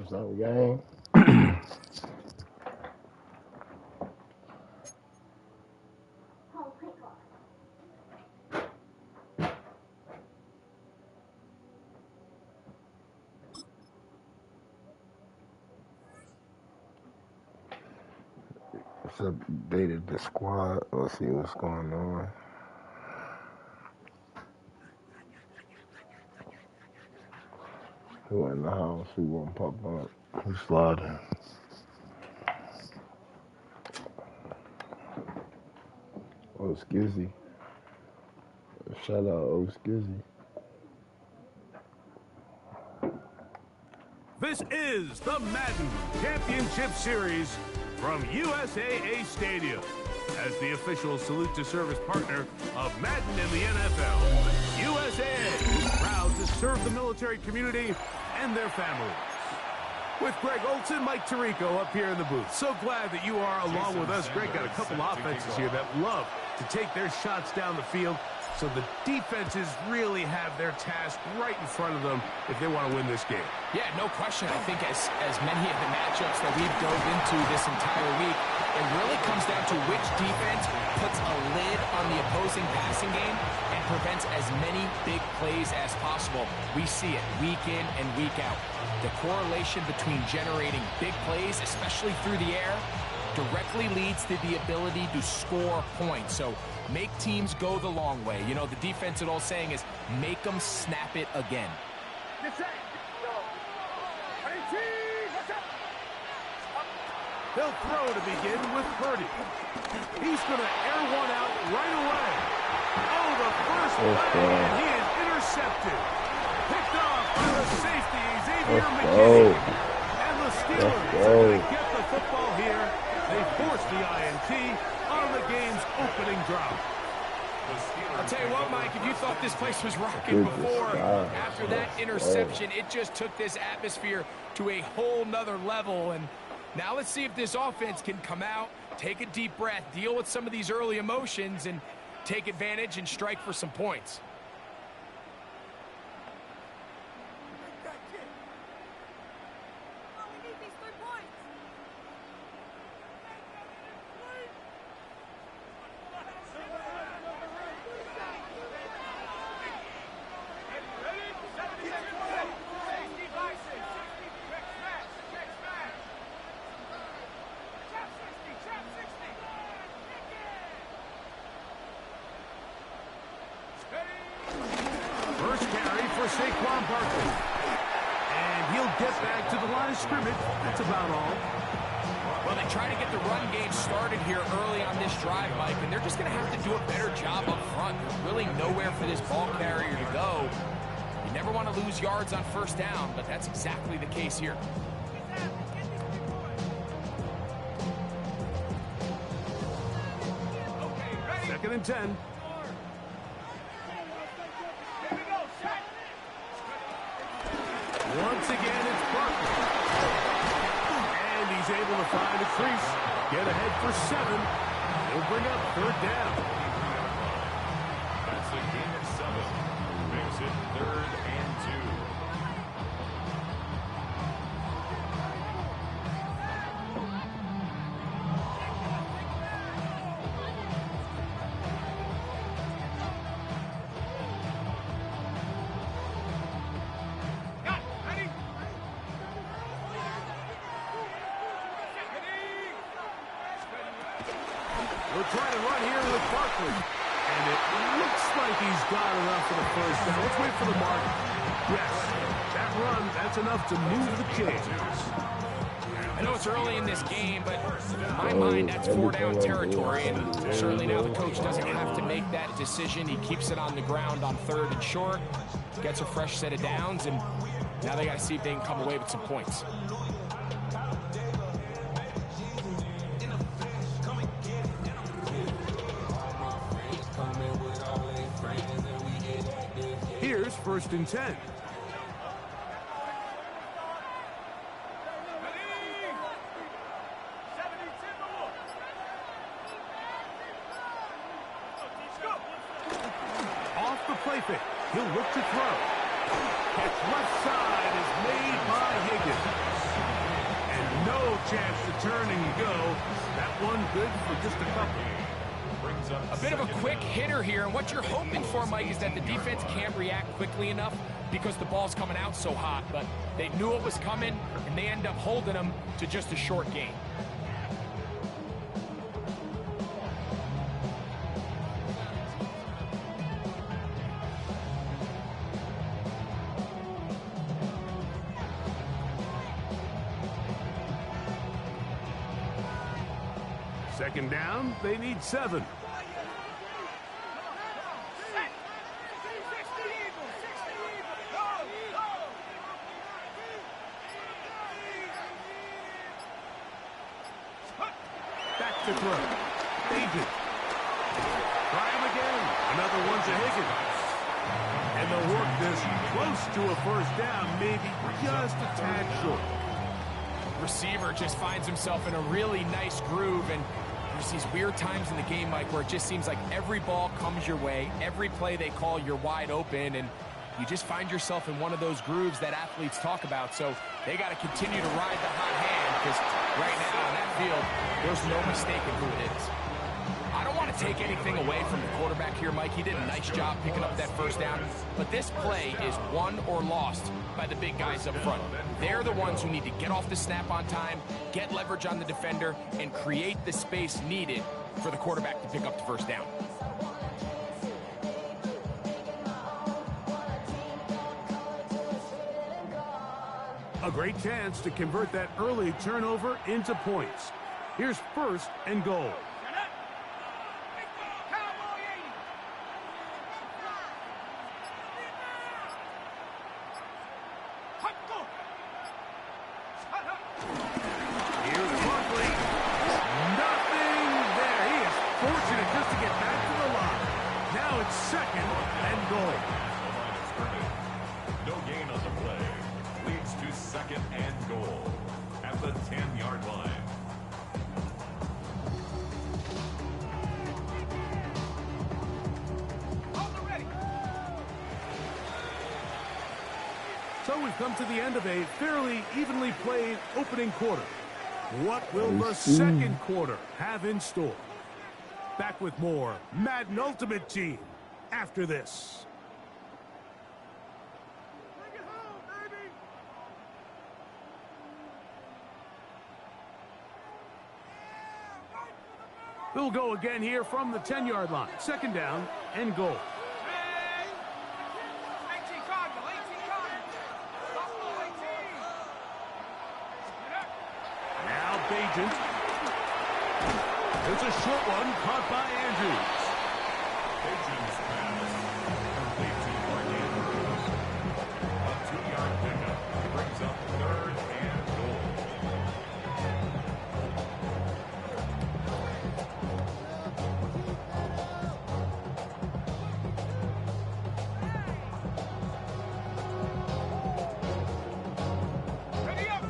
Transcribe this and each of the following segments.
Some game. It's updated the squad. Let's see what's going on. Who in the house? Who won't pop up? Who's sliding? Oh, Skizzy. Shout out, oh, Skizzy. This is the Madden Championship Series from USAA Stadium. As the official salute to service partner of Madden in the NFL, USAA is proud to serve the military community and their families. With Greg Olson, Mike Tirico up here in the booth. So glad that you are along with us. Greg got a couple offenses here that love to take their shots down the field, so the defenses really have their task right in front of them if they want to win this game. Yeah, no question. I think as many of the matchups that we've dove into this entire week, it really comes down to which defense puts a lid on the opposing passing game and prevents as many big plays as possible. We see it week in and week out. The correlation between generating big plays, especially through the air, directly leads to the ability to score points. So make teams go the long way. You know, the defense, old saying is, make them snap it again. They'll throw to begin with Purdy. He's going to air one out right away. Oh, the first play, and he is intercepted. Picked off by the safety, Xavier McKinney. And the Steelers are going to get the football here. They force the INT on the game's opening drive. I'll tell you what, Mike, if you thought this place was rocking before, after that interception, it just took this atmosphere to a whole nother level. And now let's see if this offense can come out, take a deep breath, deal with some of these early emotions, and take advantage and strike for some points. And he'll get back to the line of scrimmage. That's about all. Well, they try to get the run game started here early on this drive, Mike, and they're just going to have to do a better job up front. There's really nowhere for this ball carrier to go. You never want to lose yards on first down, but that's exactly the case here. Second and 10. Once again, it's Barkley. And he's able to find a crease, get ahead for 7. He'll bring up third down. That's a gain of 7. Makes it 3rd and 2. We'll try to run here with Barkley. And it looks like he's got enough for the first down. Let's wait for the mark. Yes, that run, that's enough to move the chains. I know it's early in this game, but in my mind, that's 4-down territory. And certainly now the coach doesn't have to make that decision. He keeps it on the ground on 3rd and short, gets a fresh set of downs, and now they got to see if they can come away with some points. Here's 1st and 10. Off the play fake. He'll look to throw. Catch left side is made by Higgins. And no chance to turn and go. That one good for just a couple. A bit of a quick hitter here, and what you're hoping for, Mike, is that the defense can't react quickly enough because the ball's coming out so hot, but they knew it was coming, and they end up holding them to just a short gain. Second down, they need 7. Back to throw. Agent. Try him again. Another one to Higgins. And they'll work this close to a first down, maybe just a tad short. Receiver just finds himself in a really nice groove, and there's these weird times in the game, Mike, where it just seems like every ball comes your way, every play they call, you're wide open, and you just find yourself in one of those grooves that athletes talk about. So they got to continue to ride the hot hand, because right now on that field, there's no mistaking who it is. I don't want to take anything away from the quarterback here, Mike. He did a nice job picking up that first down, but this play is won or lost by the big guys up front. They're the ones who need to get off the snap on time, get leverage on the defender, and create the space needed for the quarterback to pick up the first down. A great chance to convert that early turnover into points. Here's first and goal. Here's Barkley. Nothing there. He is fortunate just to get back to the line. Now it's second and goal. No gain on the play. Leads to second and goal at the 10-yard line. So we've come to the end of a fairly evenly played opening quarter. What will the second quarter have in store? Back with more Madden Ultimate Team after this. We'll go again here from the 10-yard line. Second down and goal. Now Bajent. It's a short one caught by Andrews. Bajent's pass complete to Mark Andrews. A 2-yard pickup brings up third and goal.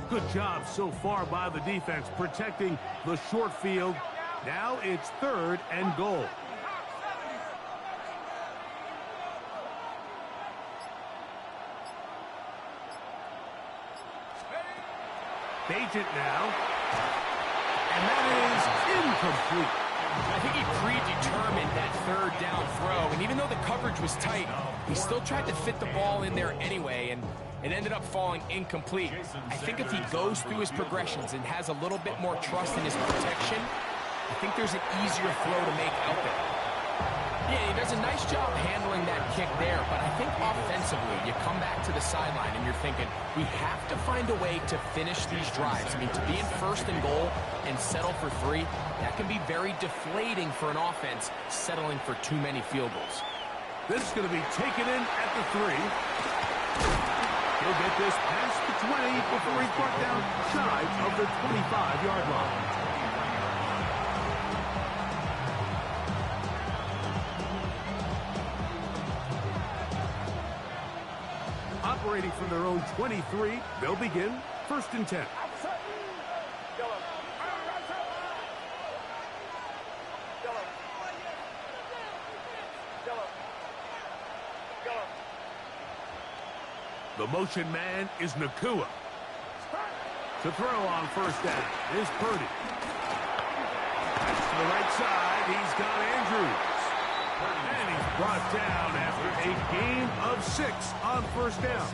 Good job so far by the defense protecting the short field. Now it's third and goal. Bajent now. And that is incomplete. I think he predetermined that third down throw, and even though the coverage was tight, he still tried to fit the ball in there anyway, and it ended up falling incomplete. I think if he goes through his progressions and has a little bit more trust in his protection, I think there's an easier throw to make out there. Yeah, he does a nice job handling that kick there, but I think offensively, you come back to the sideline and you're thinking, we have to find a way to finish these drives. I mean, to be in first and goal and settle for 3, that can be very deflating for an offense settling for too many field goals. This is going to be taken in at the 3. He'll get this past the 20 before he's brought down shy of the 25-yard line. Operating from their own 23, they'll begin first and 10. The motion man is Nakua. To throw on first down is Purdy. Pass to the right side. He's got Andrews. And he's brought down after a gain of 6 on first down.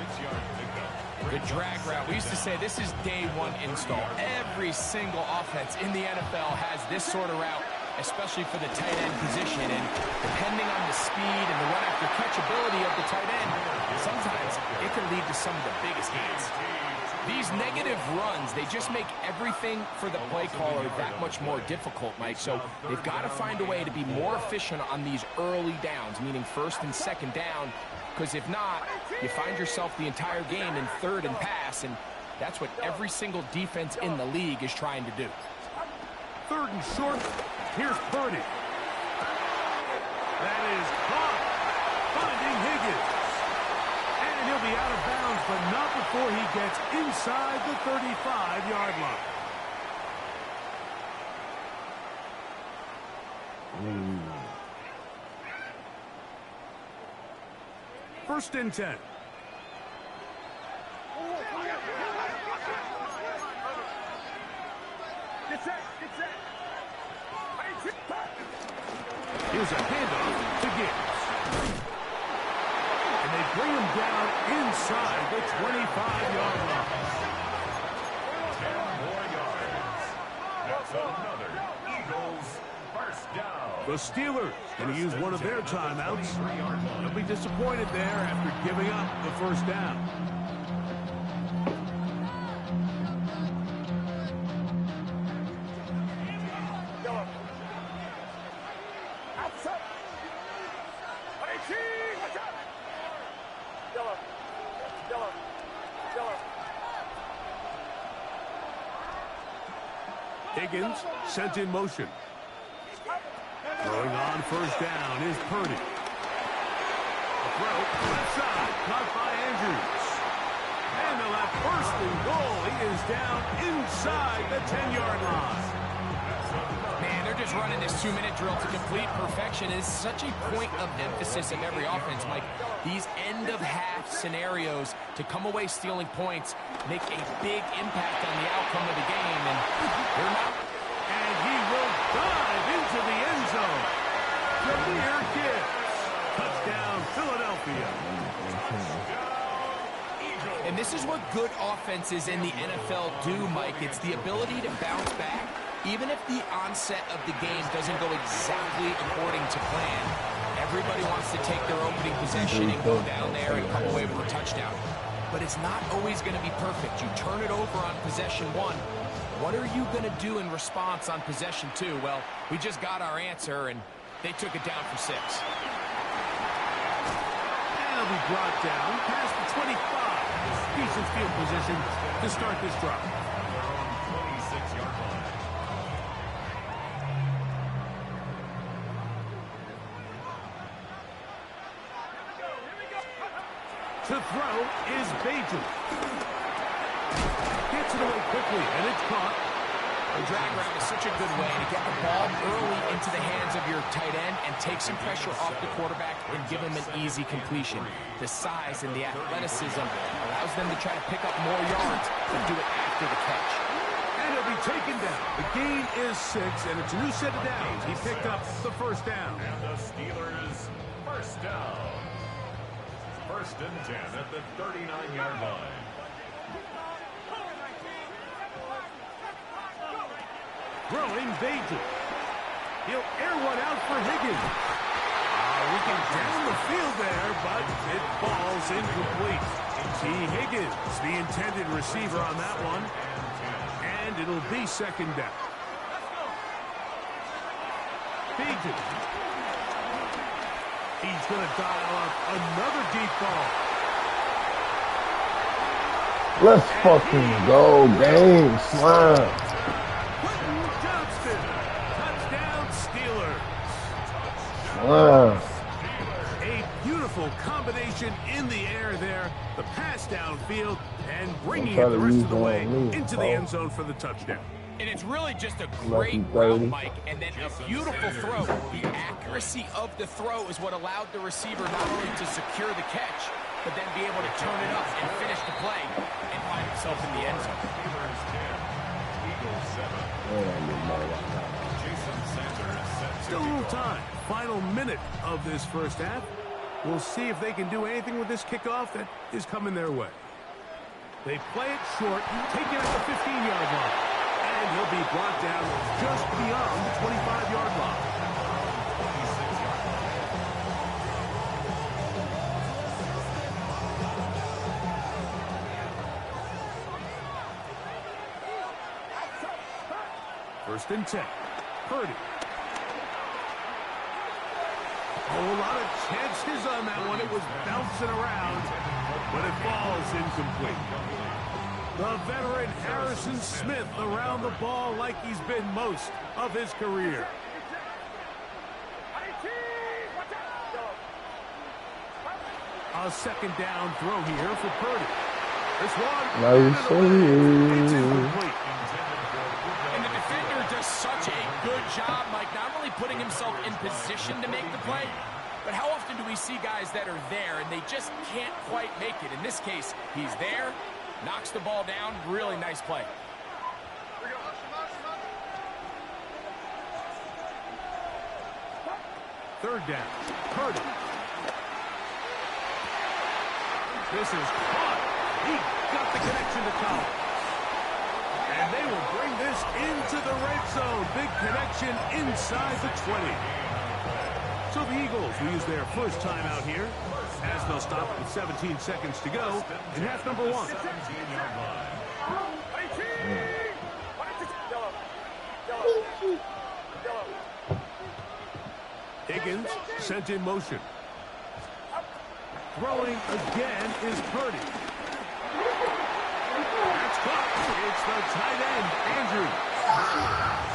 The drag route. We used to say this is day one install. Every single offense in the NFL has this sort of route, especially for the tight end position. And depending on the speed and the run after catch ability of the tight end, sometimes it can lead to some of the biggest gains. These negative runs, they just make everything for the play caller that much more difficult, Mike. So they've got to find a way to be more efficient on these early downs, meaning first and second down, because if not, you find yourself the entire game in third and pass, and that's what every single defense in the league is trying to do. Third and short. Here's Purdy. That is caught. Finding Higgins. And he'll be out of bounds, but not before he gets inside the 35-yard line. First and 10. Here's a handoff to Gibbs. And they bring him down inside the 25-yard line. 10 more yards. That's another Eagles first down. The Steelers going to use one of their timeouts. They'll be disappointed there after giving up the first down. Higgins sent in motion. Throwing on first down is Purdy. A throw left side, caught by Andrews. And they'll have first and goal. He is down inside the 10-yard line. Man, they're just running this 2-minute drill to complete perfection. It's such a point of emphasis of every offense, Mike. These end-of-half scenarios to come away stealing points make a big impact on the outcome of the game, and they're not. And he will dive into the end zone. Jameer Gibbs. Touchdown, Philadelphia. And this is what good offenses in the NFL do, Mike. It's the ability to bounce back, even if the onset of the game doesn't go exactly according to plan. Everybody wants to take their opening possession and go down there and come away with a touchdown. But it's not always going to be perfect. You turn it over on possession 1. What are you going to do in response on possession 2? Well, we just got our answer, and they took it down for 6. And he'll be brought down past the 25. Decent field position to start this drive. They're on 26-yard line. To throw is Bajan. Gets it away quickly, and it's caught. The drag route is such a good way to get the ball early into the hands of your tight end and take some pressure off the quarterback and give him an easy completion. The size and the athleticism allows them to try to pick up more yards and do it after the catch. And he'll be taken down. The gain is 6, and it's a new set of downs. He picked up the first down. And the Steelers first down. First and 10 at the 39-yard line. Throwing Bajan. He'll air one out for Higgins. Looking down the field there, but it falls incomplete. T. Higgins, the intended receiver on that one. And it'll be second down. Bajan. He's going to dial up another deep ball. Let's fucking go, game slam. Touchdown, Steelers. Wow. A beautiful combination in the air there. The pass downfield and bringing it the rest of the way into the end zone for the touchdown. And it's really just a great route, Mike, and then a beautiful throw. The accuracy of the throw is what allowed the receiver not only to secure the catch, but then be able to turn it up and finish the play and find himself in the end zone. Steelers 10, Eagles 7. Jason Sanders set to Still a little time. Final minute of this first half. We'll see if they can do anything with this kickoff that is coming their way. They play it short, taking it at the 15-yard line. And he'll be brought down just beyond the 25-yard line. 26-yard line. First and 10. Purdy. A whole lot of chances on that one. It was bouncing around, but it falls incomplete. The veteran Harrison Smith around the ball like he's been most of his career. A second down throw here for Purdy. This one, it's incomplete. And the defender does such a good job, Mike, not only putting himself in position to make the play, but how often do we see guys that are there and they just can't quite make it? In this case, he's there, knocks the ball down, really nice play. Third down, Purdy. This is caught. He got the connection to Collins. And they will bring this into the red zone. Big connection inside the 20. So the Eagles will use their first timeout here as they'll stop with 17 seconds to go in half number 1. 17-yard line. Higgins sent in motion. Throwing again is Purdy. That's caught. It's the tight end, Andrews.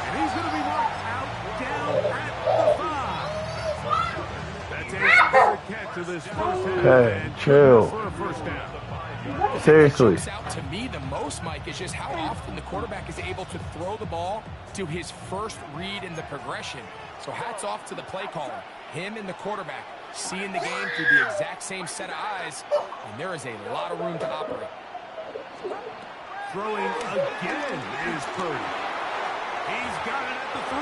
And he's going to be marked out down at the 5. That takes the catch of this first half. Hey, and chill. for a first down. Seriously. What jumps out to me the most, Mike, is just how often the quarterback is able to throw the ball to his first read in the progression. So hats off to the play caller. Him and the quarterback seeing the game through the exact same set of eyes, and there is a lot of room to operate. Throwing again is Purdy. He's got it at the 3.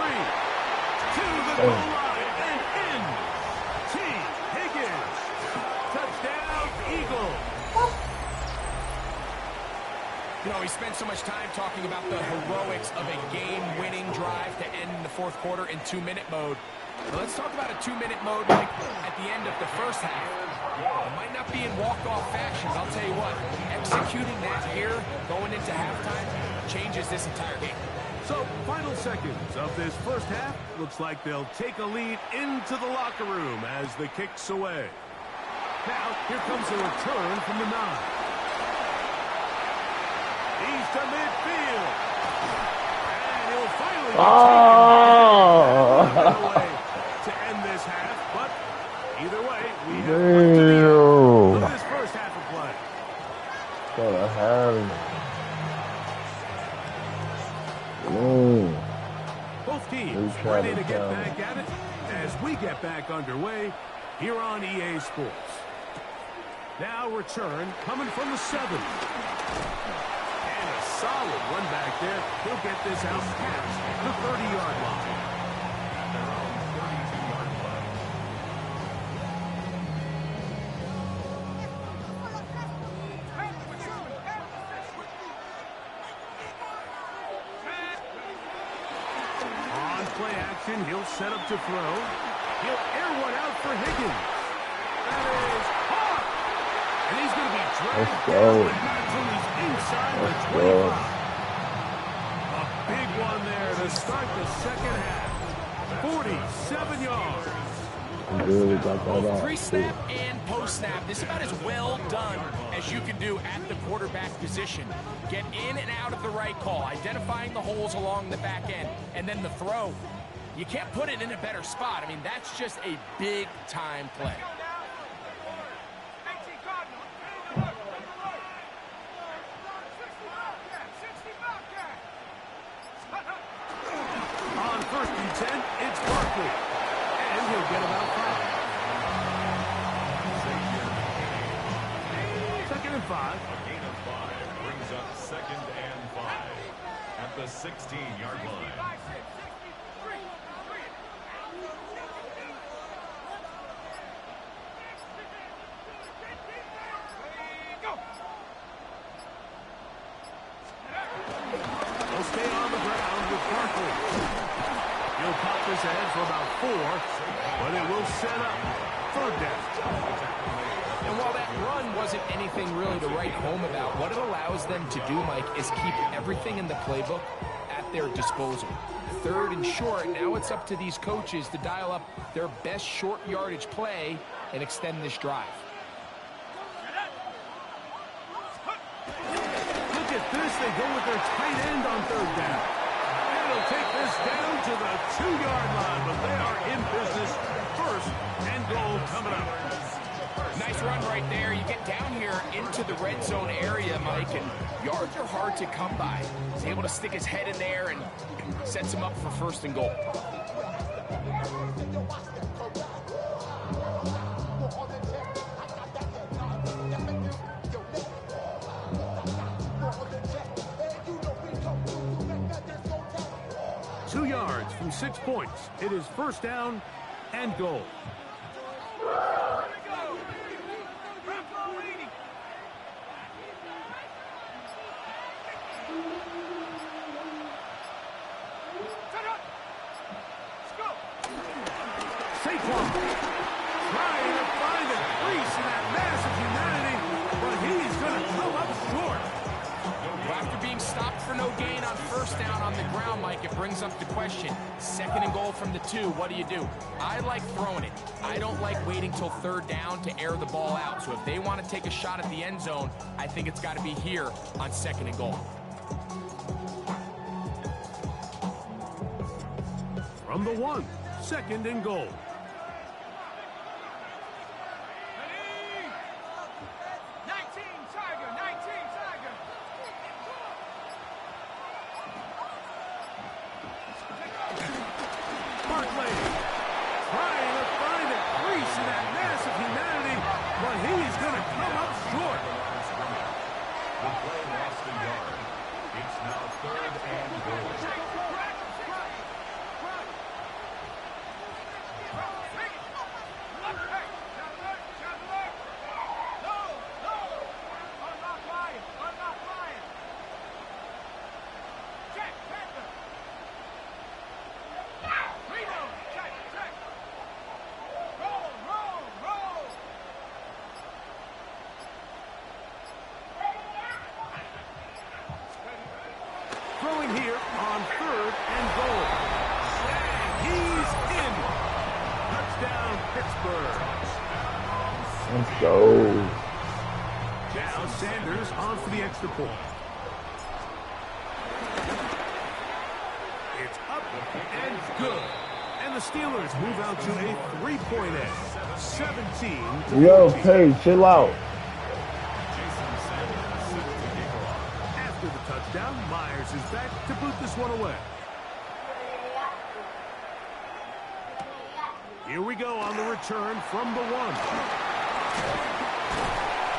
To the goal line and in. T. Higgins. Touchdown, Eagles. You know, we spent so much time talking about the heroics of a game-winning drive to end in the fourth quarter in 2-minute mode. Well, let's talk about a 2-minute mode like at the end of the first half. It might not be in walk-off fashion, but I'll tell you what, executing that here, going into halftime, changes this entire game. So, final seconds of this first half. Looks like they'll take a lead into the locker room as the kick's away. Now, here comes a return from the 9. He's to midfield. And he'll finally be taken away to end this half. But either way, we have of this first half of play. Both teams ready to get back at it as we get back underway here on EA Sports. Now return coming from the 7. And a solid run back there. He'll get this out past the 30-yard line. Their own 32-yard line. On play action, he'll set up to throw. He'll air one out for Higgins. That is caught. And he's going to be dragged down until he's inside the 25. A big one there to start the second half. 47 yards. Both pre-snap and post-snap, this is about as well done as you can do at the quarterback position. Get in and out of the right call, identifying the holes along the back end, and then the throw. You can't put it in a better spot. I mean, that's just a big-time play. On 1st and 10, it's Barkley. And he'll get about 5. 5. A gain of 5 brings up 2nd and 5 at the 16-yard line. They'll stay on the ground with Barkley. He'll pop this ahead for about 4, but it will set up 3rd down. And while that run wasn't anything really to write home about, what it allows them to do, Mike, is keep everything in the playbook at their disposal. 3rd and short, now it's up to these coaches to dial up their best short yardage play and extend this drive. Look at this. They go with their tight end on 3rd down. And it'll take this down to the 2-yard line, but they are in business. 1st and goal coming up. Nice run right there. You get down here into the red zone area, Mike, and yards are hard to come by. He's able to stick his head in there and sets him up for 1st and goal. Two yards from 6 points. It is 1st down and goal. Saquon trying to find a crease in that mass of humanity, but he's going to come up short. Well, after being stopped for no gain on 1st down on the ground, Mike, it brings up the question. 2nd and goal from the 2, what do? I like throwing it. I don't like waiting till 3rd down to air the ball out. So if they want to take a shot at the end zone, I think it's got to be here on 2nd and goal. From the 1, 2nd and goal. Barkley trying to find a crease in that mass of humanity, but he's going to come up short. The play lost a yard. It's now 3rd and goal. Throwing here on 3rd and goal. And he's in. Touchdown, Pittsburgh. Let's go. Now Sanders on for the extra point. It's up and good. And the Steelers move out to a 3-point edge. 17 to Yo, 14. Paige, chill out. After the touchdown, Myers is back to boot this one away. Here we go on the return from the 1.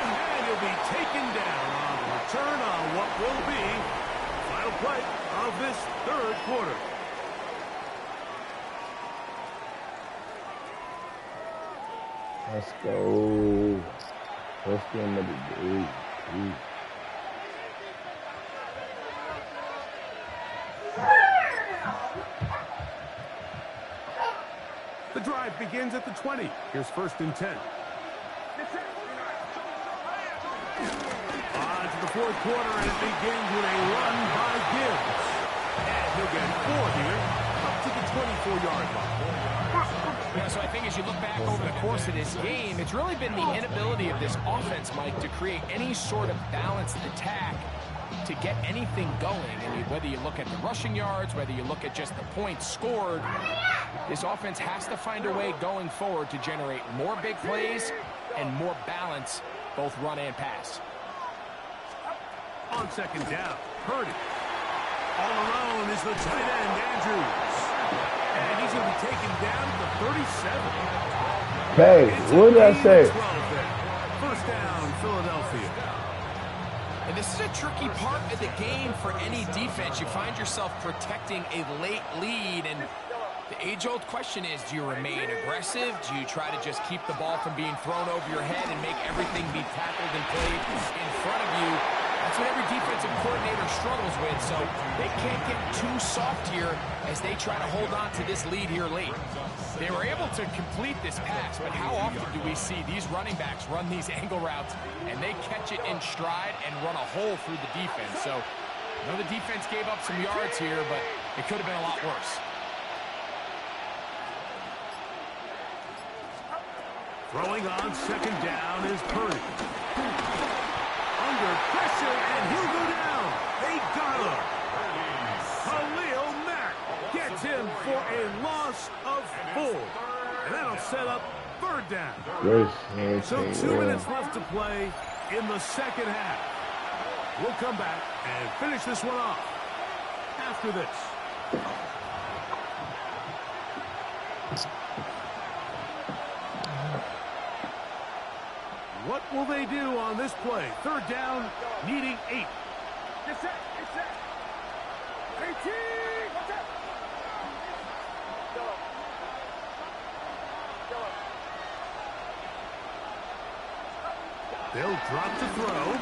And he'll be taken down on the return on what will be the final play of this 3rd quarter. Let's go. First game of the day. Ooh. The drive begins at the 20. Here's 1st and 10. On to the 4th quarter, and it begins with a run by Gibbs. And he'll get 4 here, up to the 24-yard line. Yeah, so I think as you look back over the course of this game, it's really been the inability of this offense, Mike, to create any sort of balanced attack to get anything going. I mean, whether you look at the rushing yards, whether you look at just the points scored, this offense has to find a way going forward to generate more big plays and more balance, both run and pass. On 2nd down, Purdy. All alone is the tight end, Andrews. And he's going to be taken down to the 37. Hey, what did I say? 1st down, Philadelphia. And this is a tricky part of the game for any defense. You find yourself protecting a late lead, and the age-old question is, do you remain aggressive? Do you try to just keep the ball from being thrown over your head and make everything be tackled and played in front of you? That's what every defensive coordinator struggles with, so they can't get too soft here as they try to hold on to this lead here late. They were able to complete this pass, but how often do we see these running backs run these angle routes and they catch it in stride and run a hole through the defense? So I know the defense gave up some yards here, but it could have been a lot worse. Throwing on second down is Purdy. Under pressure, and he'll go down. They got him. Khalil Mack gets him for a loss of 4. And that'll set up third down. So 2 minutes left to play in the second half. We'll come back and finish this one off after this. What will they do on this play? Third down, needing 8. Get set, get set. 18, what's up? They'll drop to throw.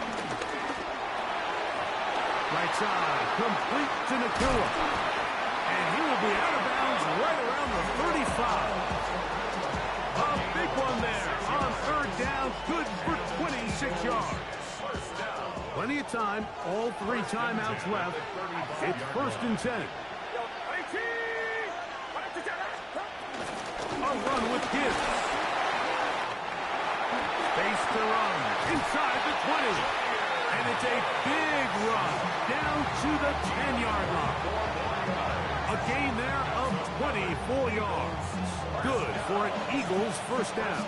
Right side, complete to Nakua. And he will be out of bounds right around the 35. A big one there on third down, good for 26 yards. Plenty of time, all 3 timeouts left. It's 1st and 10. A run with Gibbs. Space to run, inside the 20. And it's a big run, down to the 10-yard line. A gain there of 24 yards. Good for an Eagles first down. On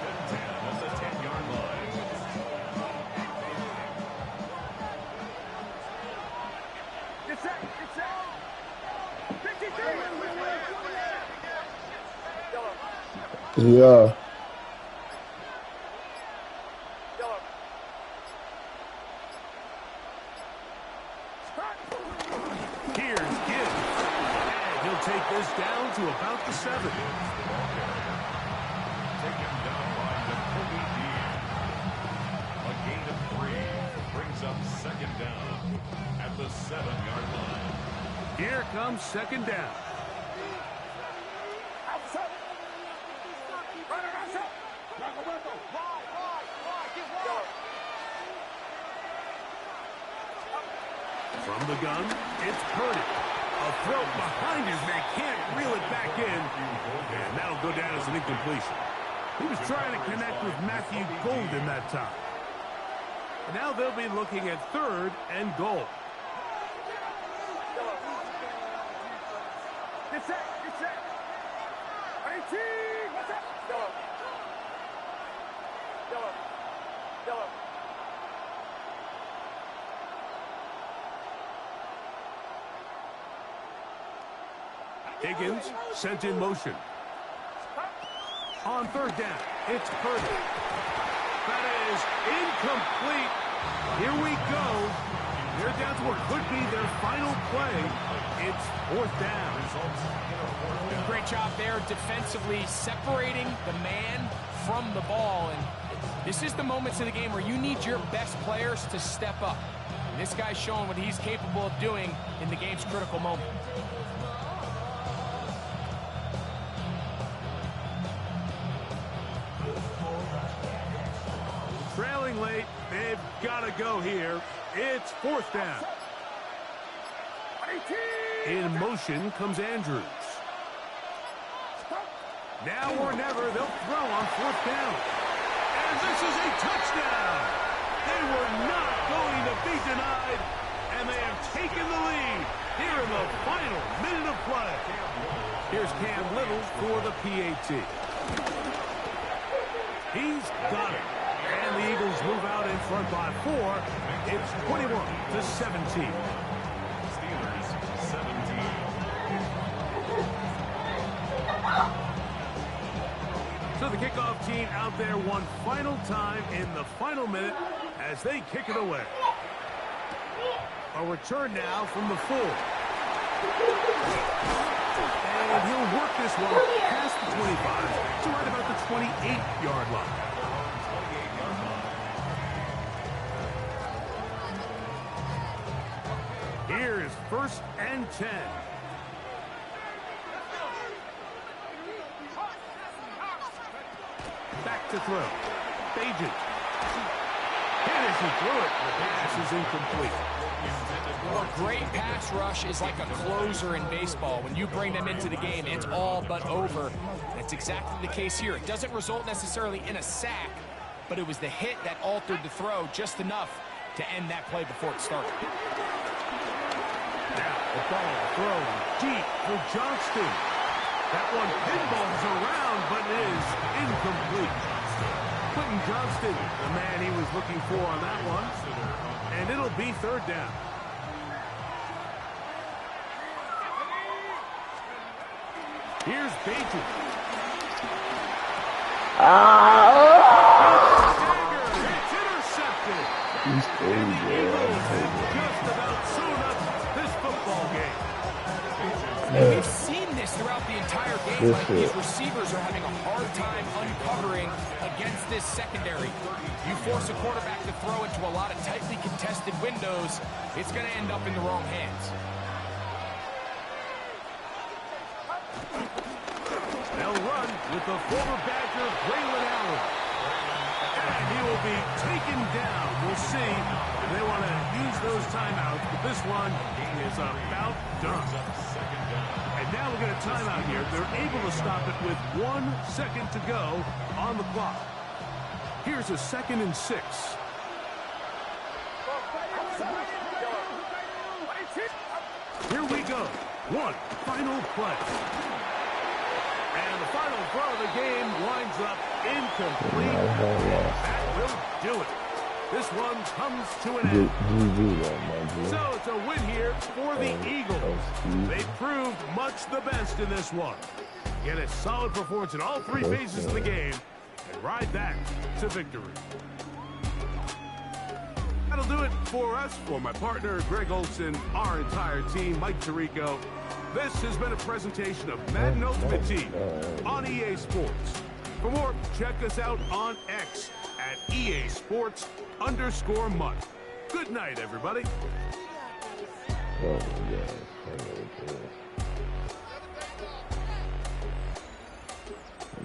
the 10-yard line. Get set, get set. 53. Yeah. Here's Gibbs. And he'll take this down to about the 7. Taken down by Jacoby Dean. A gain of 3 brings up second down at the 7-yard line. Here comes second down. From the gun, it's Purdy. A throw behind his man, can't reel it back in. And that'll go down as an incompletion. He was trying to connect with Matthew Golden that time. And now they'll be looking at 3rd and goal. Get set, get set. 18, what's up? Higgins sent in motion. On 3rd down, it's Purdy. That is incomplete. Here we go. They're down to what could be their final play. It's 4th down. Great job there defensively, separating the man from the ball. And this is the moments of the game where you need your best players to step up. And this guy's showing what he's capable of doing in the game's critical moment. Trailing late, they've got to go here. It's 4th down. In motion comes Andrews. Now or never, they'll throw on 4th down. And this is a touchdown. They were not going to be denied, and they have taken the lead here in the final minute of play. Here's Cam Little for the PAT. He's got it. And the Eagles move out in front by 4. It's 21-17. Steelers 17. So the kickoff team out there one final time in the final minute as they kick it away. A return now from the full. And he'll work this one past the 25 to right about the 28-yard line. Here is 1st and 10. Back to throw. Bajan. And as he threw it, the pass is incomplete. Well, a great pass rush is like a closer in baseball. When you bring them into the game, it's all but over. That's exactly the case here. It doesn't result necessarily in a sack, but it was the hit that altered the throw just enough to end that play before it started. Now the ball thrown deep for Johnston. That one pinballs around, but is incomplete. Quentin Johnston, the man he was looking for on that one. And it'll be 3rd down. Here's Bajan. It's intercepted. And the Eagles have just about sewn up this football game. And we've seen this throughout the entire game. Like these receivers are having a hard time uncovering against this secondary. You force a quarterback to throw into a lot of tightly contested windows, it's going to end up in the wrong hands. They'll run with the former Badger, Braylon Allen. And he will be taken down. We'll see if they want to use those timeouts, but this one is about done. And now we'll get a timeout here. They're able to stop it with 1 second to go on the clock. Here's a 2nd and 6. Here we go. One final play. And the final throw of the game winds up incomplete. That will do it. This one comes to an end. So it's a win here for the Eagles. They proved much the best in this one. Get a solid performance in all 3 phases of the game and ride that to victory. That'll do it for us, for my partner, Greg Olson, our entire team, Mike Tirico. This has been a presentation of Madden Ultimate Team on EA Sports. For more, check us out on X at EA Sports_Mud. Good night, everybody.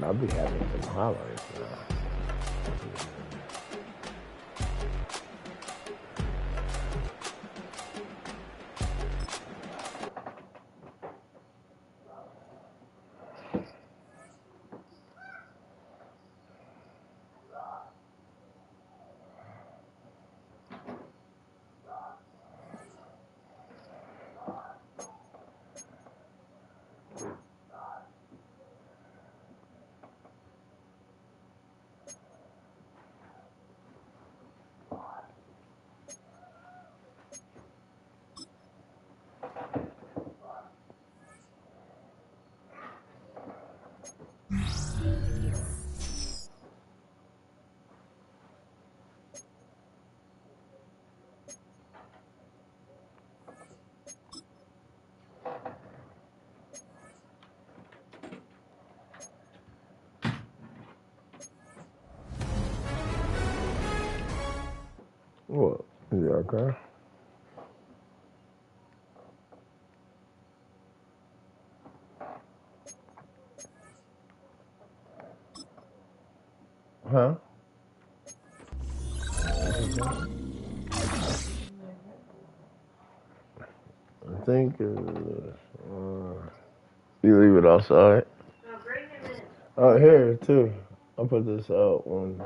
I'll be having some highlights. What? Is it okay? Huh? I think you leave it outside. Oh, here too. I'll put this out one.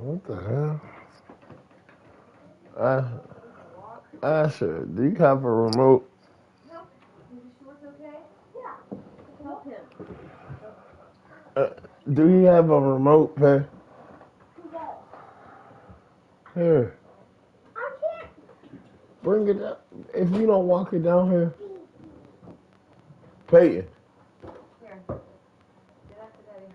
What the hell? Asher, do you have a remote? No. You sure it's okay? Yeah. Help him. Do you have a remote, Pay? No. Here. I can't. Bring it up. If you don't walk it down here. Peyton. Here. Get after Daddy.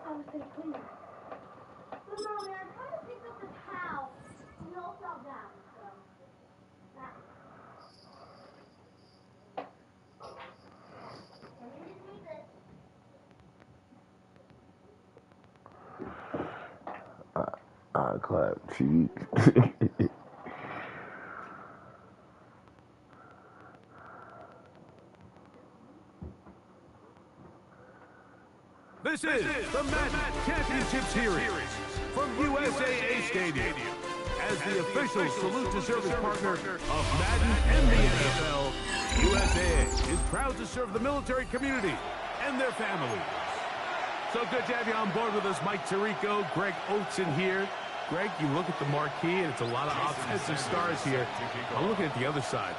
I was going to clean it. But Mommy, I tried to pick up the towel and it all fell down. So, let me retrieve it. I clap cheeks. This is the Madden Championship Series from USAA Stadium. As the official salute to service partner of Madden and the NFL, USAA is proud to serve the military community and their families. So good to have you on board with us, Mike Tirico, Greg Oateson here. Greg, you look at the marquee, and it's a lot of offensive stars here. I'm looking at the other side.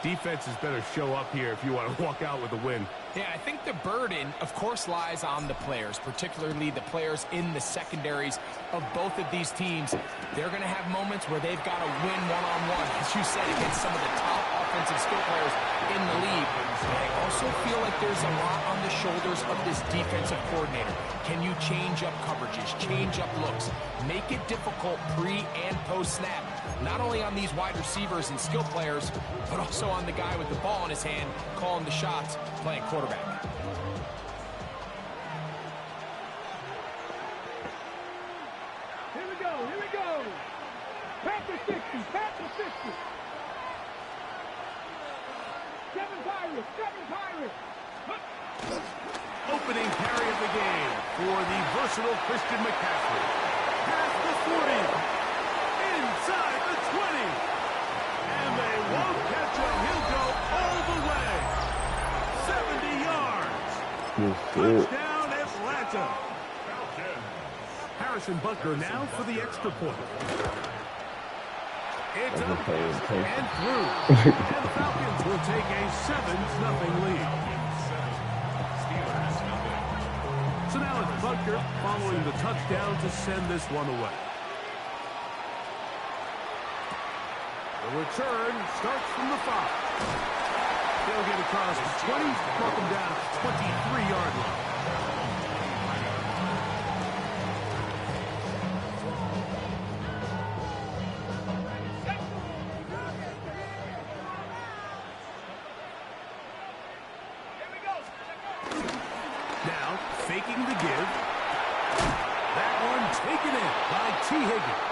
Defenses better show up here if you want to walk out with a win. Yeah, I think the burden, of course, lies on the players, particularly the players in the secondaries of both of these teams. They're going to have moments where they've got to win one-on-one, as you said, against some of the top offensive skill players in the league. But I also feel like there's a lot on the shoulders of this defensive coordinator. Can you change up coverages, change up looks, make it difficult pre- and post-snap, not only on these wide receivers and skill players, but also on the guy with the ball in his hand, calling the shots, playing quarterback. Here we go, here we go. Panther 60, Panther 60. Seven Pirates. Opening carry of the game for the versatile Christian McCaffrey. Past the 40, inside the 20, and they won't catch him. He'll go all the way. 70 yards. Touchdown, Atlanta. Harrison Butker now for the extra point. It's up and through. And the Falcons will take a 7-0 lead. So now it's Butker following the touchdown to send this one away. The return starts from the 5. They'll get across the 20, knock them down at the 23-yard line. Now, faking the give. That one taken in by T. Higgins.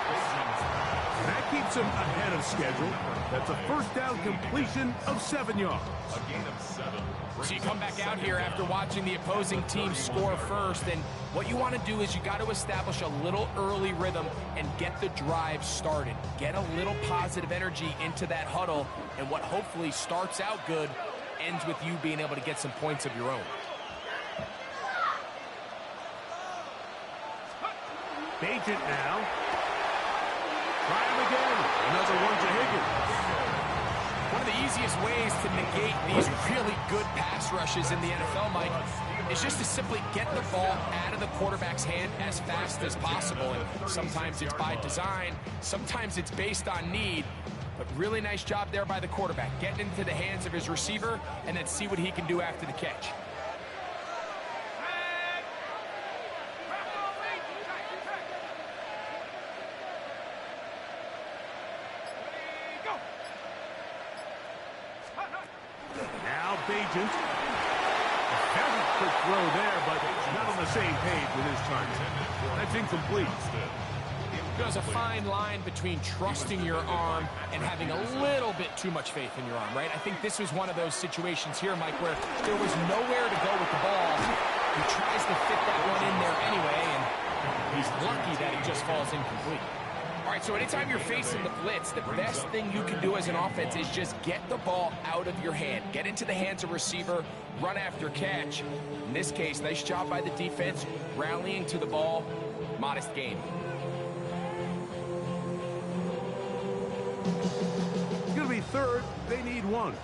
That keeps him ahead of schedule. That's a first down completion of 7 yards. A gain of 7. So you come back out here after watching the opposing team score first, and what you want to do is you got to establish a little early rhythm and get the drive started. Get a little positive energy into that huddle, and what hopefully starts out good ends with you being able to get some points of your own. Agent now. Try him again. Another one to Higgins. One of the easiest ways to negate these really good pass rushes in the NFL, Mike, is just to simply get the ball out of the quarterback's hand as fast as possible. And sometimes it's by design, sometimes it's based on need. But really nice job there by the quarterback, getting into the hands of his receiver and then see what he can do after the catch. Now Bajent. Has a quick throw there, but not on the same page with his target. That's incomplete. There's a fine line between trusting your arm and having a little bit too much faith in your arm, right? I think this was one of those situations here, Mike, where there was nowhere to go with the ball. He tries to fit that one in there anyway, falls incomplete. All right, so anytime you're facing the blitz, the best thing you can do as an offense is just get the ball out of your hand. Get into the hands of receiver, run after catch. In this case, nice job by the defense, rallying to the ball. Modest gain. It's going to be third. They need one.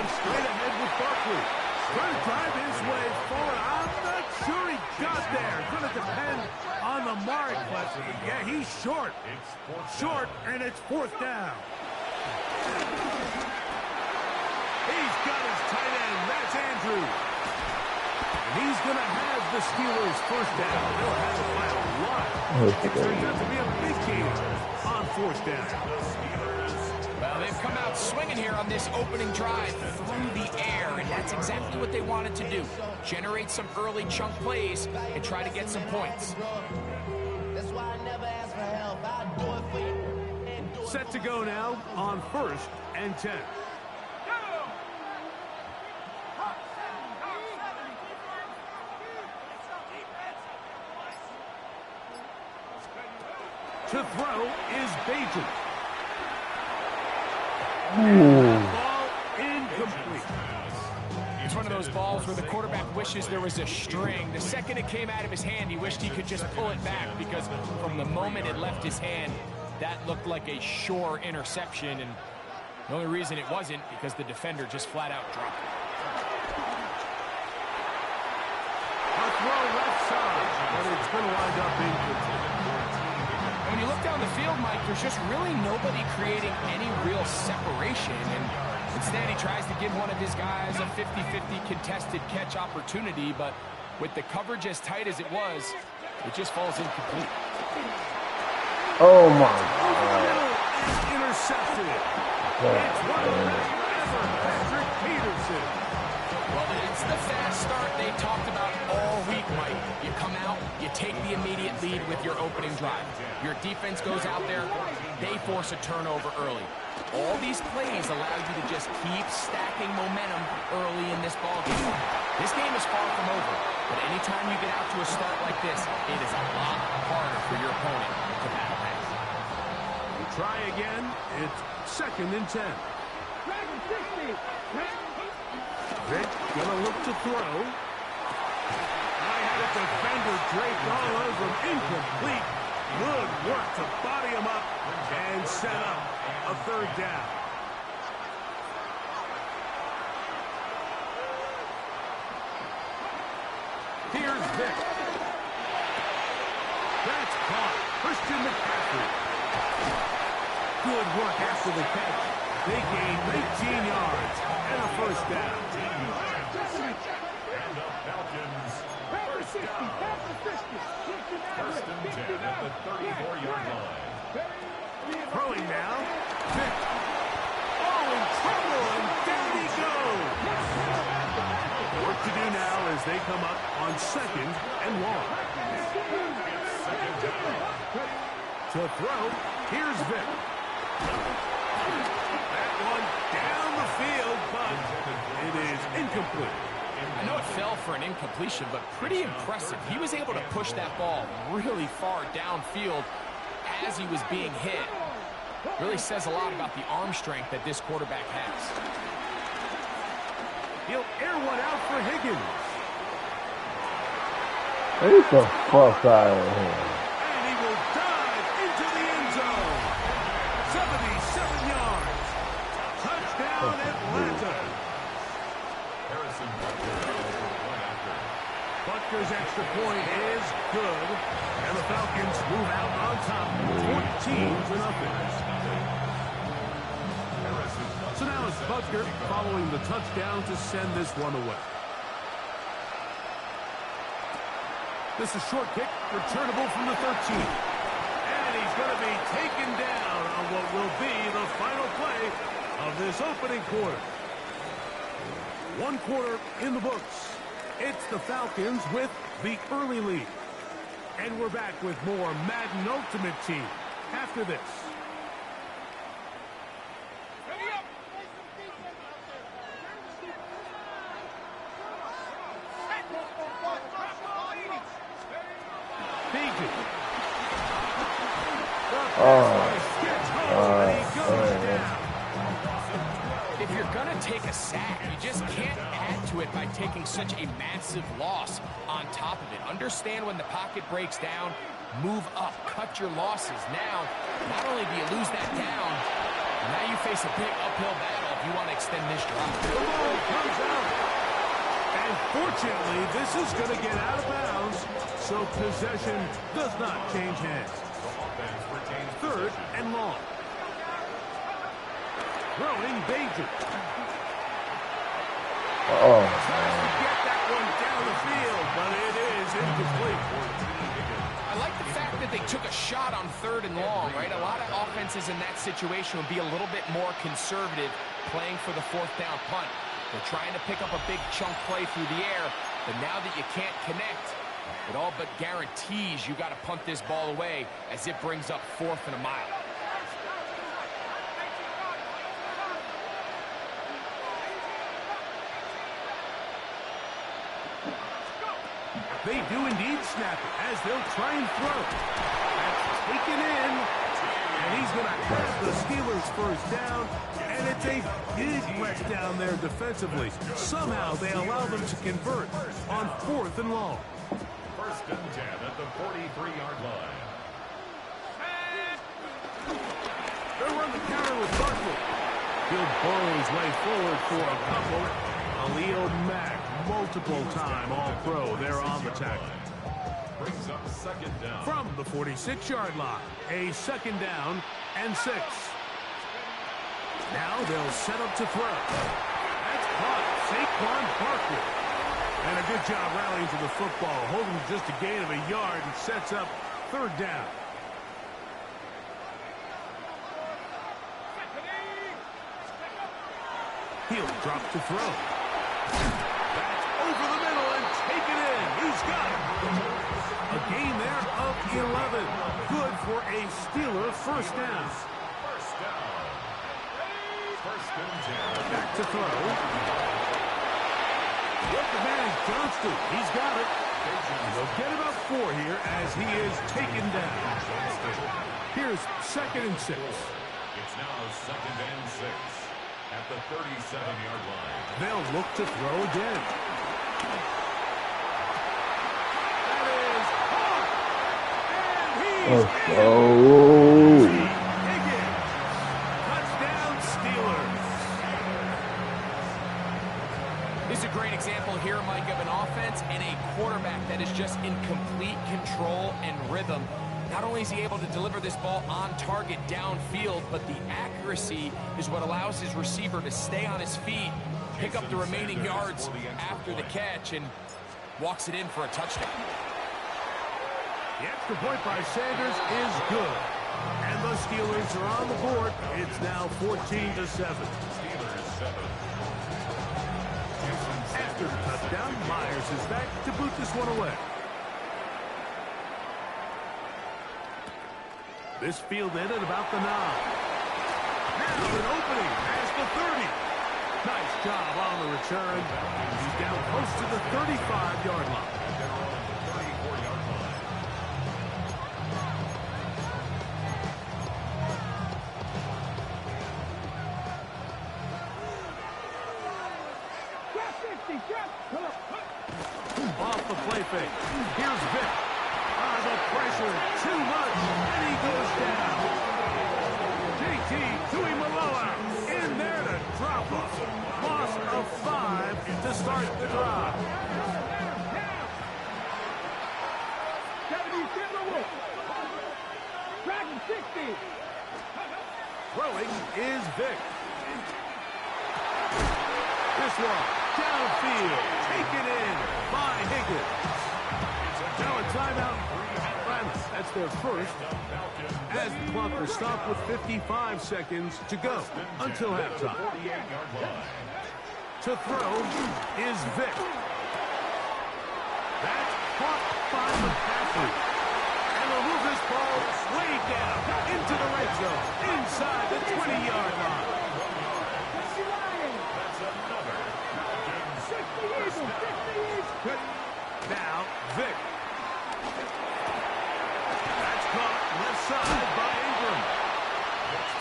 Straight ahead with Barkley. Trying to drive his way forward. I'm not sure he got there. Going to depend on the mark, but yeah, he's short. Short, and it's fourth down. He's got his tight end. That's Andrews. And he's going to have the Steelers first down. They'll have it by a lot. It turns out to be a big game on fourth down. Well, they've come out swinging here on this opening drive through the air, and that's exactly what they wanted to do. Generate some early chunk plays and try to get some points. Set to go now on 1st and 10. To throw is Bajan. Ball incomplete. It's one of those balls where the quarterback wishes there was a string. The second it came out of his hand, he wished he could just pull it back, because from the moment it left his hand, that looked like a sure interception, and the only reason it wasn't because the defender just flat out dropped it. A throw left side, but it's going to wind up incomplete. When you look down the field, Mike, there's just really nobody creating any real separation, and instead he tries to give one of his guys a 50-50 contested catch opportunity, but with the coverage as tight as it was, it just falls incomplete. Oh my God. Intercepted. It's one of the best ever, Patrick Peterson. Well, it's the fast start they talked about all week, Mike. You come out, you take the immediate lead with your opening drive. Your defense goes out there, they force a turnover early. All these plays allow you to just keep stacking momentum early in this ballgame. This game is far from over, but anytime you get out to a start like this, it is a lot harder for your opponent to battle back. Try again. It's 2nd and 10. Vic gonna look to throw. I had a defender draped all over him. Incomplete. Good work to body him up and set up a 3rd down. Here's Vic. That's caught. Christian McCaffrey. Good work after the catch. They gain 19 yards and a 1st down. And the Falcons first down. 1st and 10 at the 34-yard line. Throwing now. Vic. Oh, in trouble, and down he goes. Work to do now as they come up on 2nd and 1. It's 2nd down. To throw, here's Vic. That one down the field, but it is incomplete. I know it fell for an incompletion, but pretty impressive. He was able to push that ball really far downfield as he was being hit. Really says a lot about the arm strength that this quarterback has. He'll air one out for Higgins. Get the fuck out of here. And he will dive into the end zone. 77 yards. Touchdown, Atlanta. Harrison Butker goes for point after. Butker's extra point is good. And the Falcons move out on top 14-0. So now it's Butker following the touchdown to send this one away. This is short kick, returnable from the 13. And he's going to be taken down on what will be the final play of this opening quarter. 1 quarter in the books. It's the Falcons with the early lead. And we're back with more Madden Ultimate Team. after this. If you're going to take a sack, you just can't add to it by taking such a massive loss on top of it. Understand when the pocket breaks down, move up, cut your losses. Now, not only do you lose that down, now you face a big uphill battle if you want to extend this drive. The ball comes out. And fortunately, this is going to get out of bounds, so possession does not change hands. Third and long. Throwing Baker. Tries to get that one down the field, but it is incomplete. I like the fact that they took a shot on third and long, right? A lot of offenses in that situation would be a little bit more conservative playing for the fourth down punt. They're trying to pick up a big chunk play through the air, but now that you can't connect, it all but guarantees you got to punt this ball away as it brings up 4th and a mile. They do indeed snap it as they'll try and throw. That's taken in, and he's going to have the Steelers first down, and it's a big letdown there defensively. Somehow they allow them to convert on 4th and long. First and 10 at the 43-yard line. They'll run the counter with Barkley. He'll burrow his way forward for a couple. Khalil Mack, multiple-time All-Pro there on the tackle. Brings up second down. From the 46-yard line, a second down and 6. Now they'll set up to throw. That's caught. Saquon Barkley. And a good job rallying to the football, holding just a gain of a yard and sets up 3rd down. He'll drop to throw. That's over the middle and taken in. He's got it. A gain there of 11. Good for a Steeler first down. First down. First and 10. Back to throw. What the man is Johnston. He's got it. They'll get about 4 here as he is taken down. Here's 2nd and 6. It's now 2nd and 6 at the 37-yard line. They'll look to throw again. That is caught. And he's in. Higgins. Touchdown Steelers. This is a great example here, Mike, of an offense and a quarterback that is just in complete control and rhythm. Not only is he able to deliver this ball on target downfield, but the accuracy is what allows his receiver to stay on his feet, pick up the remaining yards after the catch, and walks it in for a touchdown. The extra point by Sanders is good. And the Steelers are on the board. It's now 14-7. Steelers 7. After the touchdown, Myers is back to boot this one away. This field ended about the 9. Now an opening past the 30. Nice job on the return. He's down close to the 35-yard line. 34-yard line. Drop 60, drop. Off the play fake. Here's Vick. The pressure too much, and he goes down. JT Tuimoloau in there to drop him. Loss of 5 to start the drive. 70, Dragon 60. Throwing is Vick. This one downfield, taken in by Higgins. Now a timeout. That's their first, as the clock will stop with 55 seconds to go until halftime. To throw is Vick. That's caught by McCaffrey. And they'll move this ball way down into the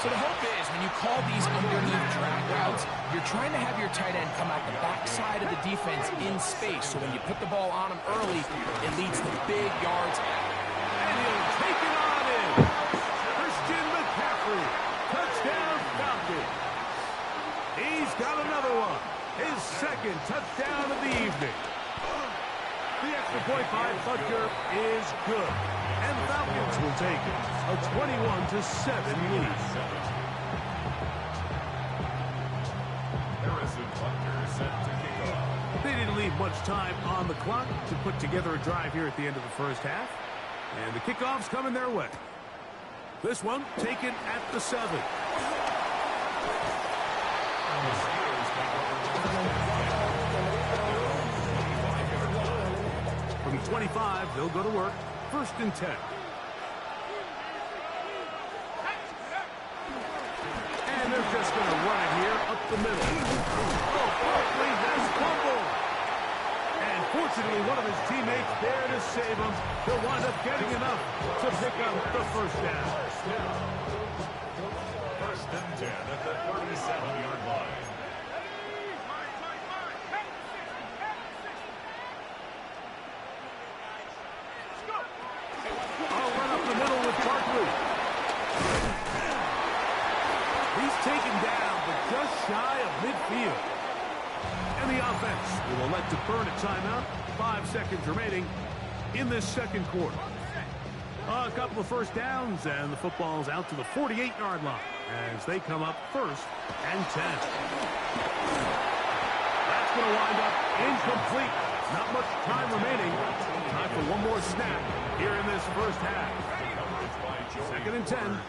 So the hope is when you call these underneath drag routes, you're trying to have your tight end come out the backside of the defense in space. So when you put the ball on him early, it leads to big yards out. And he'll take it on in. Christian McCaffrey. Touchdown Falcons. He's got another one. His second touchdown of the evening. The extra point by Butker is good. And the Falcons will take it. A 21-7 lead. Harrison Butker set to kick off. They didn't leave much time on the clock to put together a drive here at the end of the first half. And the kickoff's coming their way. This one taken at the 7. From 25, they'll go to work. 1st and 10. And they're just going to run it here up the middle. Oh, Barkley has fumbled. And fortunately, one of his teammates there to save him. He'll wind up getting enough to pick up the first down. 1st and 10 at the 37-yard line. I'll run up the middle with Barkley. He's taken down, but just shy of midfield. And the offense will elect to burn a timeout. 5 seconds remaining in this second quarter. A couple of first downs, and the football's out to the 48-yard line as they come up 1st and 10. That's going to wind up incomplete. Not much time remaining. Time for one more snap here in this first half. 2nd and 10.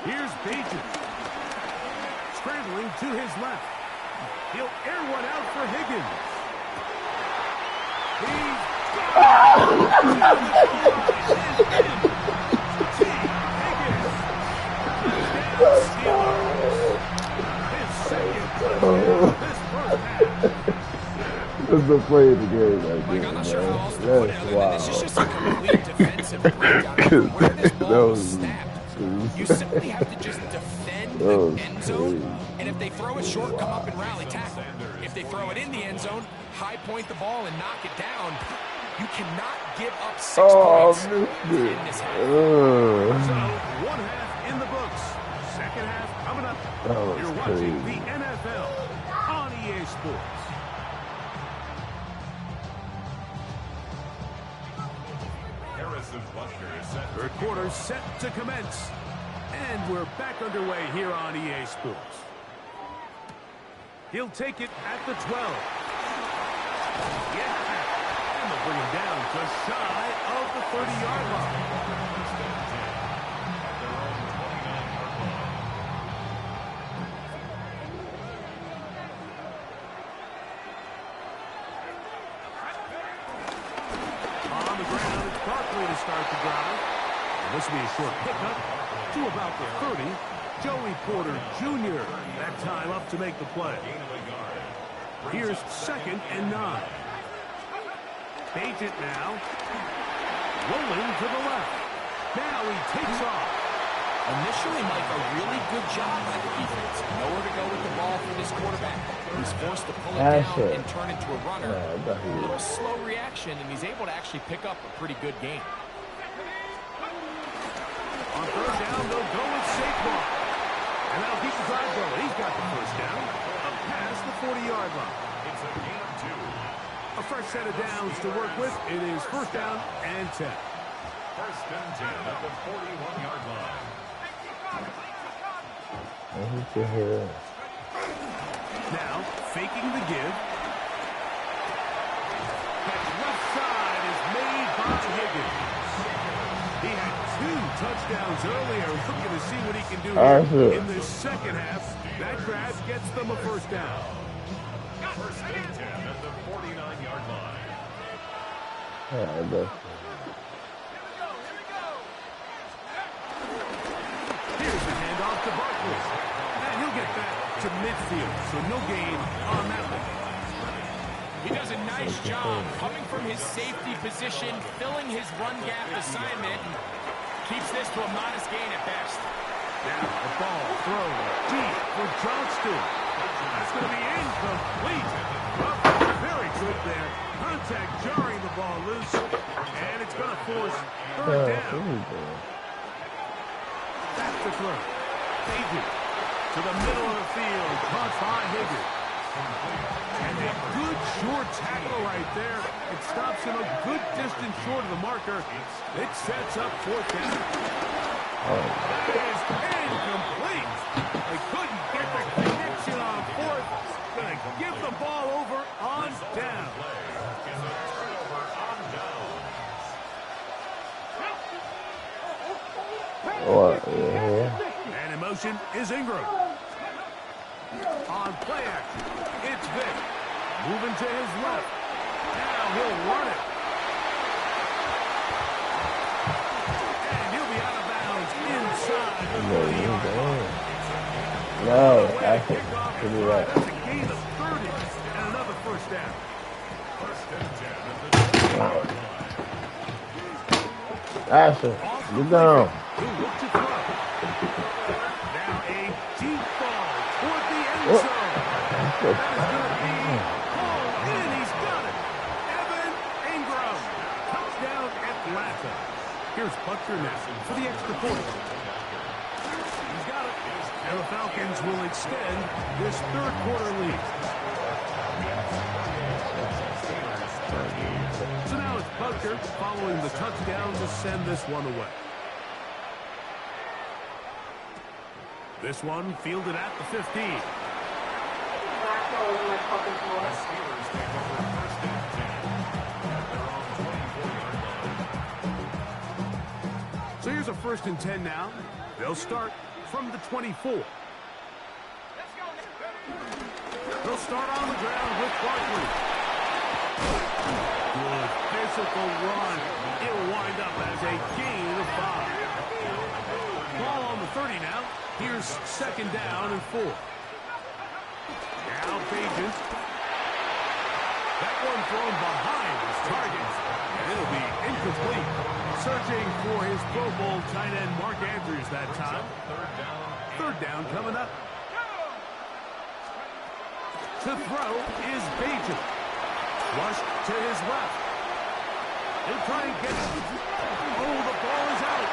Here's Bajan. Scrambling to his left. He'll air one out for Higgins. He's That's the play of the game right there, I'm not sure how else to man. put it other than this is just a complete defensive breakdown. From where this ball was snapped, you simply have to just defend the end zone, and if they throw it short, come up and rally tackle. If they throw it in the end zone, high point the ball and knock it down. You cannot give up 6 points in this half. So, one half in the books. Second half coming up. You're watching the NFL on EA Sports. Harrison Butker is set. Third quarter set to commence. And we're back underway here on EA Sports. He'll take it at the 12. Yeah. And they'll bring him down just shy of the 30-yard line. On the ground, it's Barkley to start the drive. And this will be a short pickup to about the 30. Joey Porter Jr. that time up to make the play. Here's 2nd and 9. Bajan now. Rolling to the left. Now he takes off. Initially, Mike, a really good job by the defense. Nowhere to go with the ball for this quarterback. He's forced to pull it down and turn into a runner. A little slow reaction, and he's able to actually pick up a pretty good game. On 3rd down, they'll go with Saquon. And that'll keep the drive going. He's got the first down. Up past the 40-yard line. It's a gain of 2. A fresh set of downs to work with. It is 1st down and 10. 1st and 10 at the 41-yard line. Now, faking the give. That left side is made by Higgins. He had 2 touchdowns earlier. Looking to see what he can do here in this second half. That grab gets them a 1st down. 1st and 10 at the 49-yard line. Here's the handoff to Barkley. And he'll get back to midfield, so no gain on that one. He does a nice job coming from his safety position, filling his run gap assignment. Keeps this to a modest gain at best. Now the ball thrown deep for Johnston. That's going to be incomplete. Well, very good there. Contact jarring the ball loose, and it's going to force third down. Back to throw. David to the middle of the field. Caught by Higgins. And a good short tackle right there. It stops him a good distance short of the marker. It sets up fourth down. That is incomplete. They couldn't get the connection on fourth. Going to give the ball over on down. What? Yeah. And in motion is Ingram. On play action, it's Vic. Moving to his left. Now he'll run it. And he'll be out of bounds inside the 30-yard line. No, I can do that. That's a gain of 30 and another first down. Asher, get down. He'll look to throw. Now a deep ball toward the end zone. That is going to be hauled in. He's got it. Evan Ingram. Touchdown Atlanta. Here's Butcher now for the extra point. He's got it. And the Falcons will extend this third quarter lead. So now it's Butcher following the touchdown to send this one away. This one fielded at the 15. So here's a 1st and 10 now. They'll start from the 24. They'll start on the ground with Barkley. Good physical run. It'll wind up as a gain of 5. Ball on the 30 now. Here's 2nd down and 4. Now Pages. That one thrown behind his target. And it'll be incomplete. Searching for his Pro Bowl tight end Mark Andrews that time. Third down coming up. To throw is Pages. Flushed to his left. He'll try and get it. Oh, the ball is out.